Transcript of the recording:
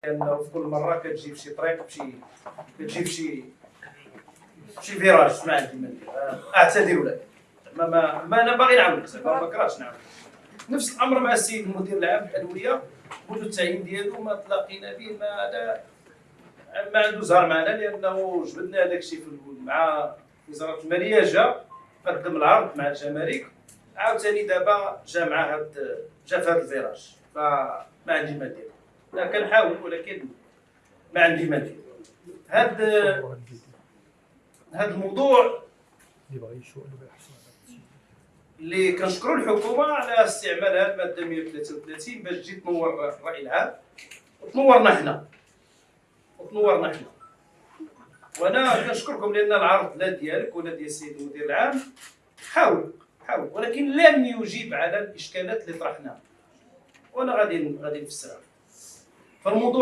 لانه في كل مره كتجي في شي طريق كتجي في شي فيراج ما عندي ما ندير اعتذر لك. ما انا باغي نعاونك زعما ما كرهتش نعاونك. نفس الامر مع السيد المدير العام الادويه منذ التعيين ديالو ما تلاقينا به ما عنده زهر معنا لانه جبدنا هذاك الشيء مع وزاره الماليه قدم العرض مع الجمارك عاوتاني دابا جا في هذا الفيراج فما عندي ما ندير. لا كنحاول ولكن ما عندي ما ندير. هذا الموضوع اللي كنشكروا الحكومه على استعمالها الماده 133 باش تجي تنور الراي العام وتنورنا حنا وانا كنشكركم لان العرض لا ديالك ولا ديال السيد المدير العام حاول ولكن لم يجيب على الاشكالات اللي طرحناها وانا غادي نفسرها. فالموضوع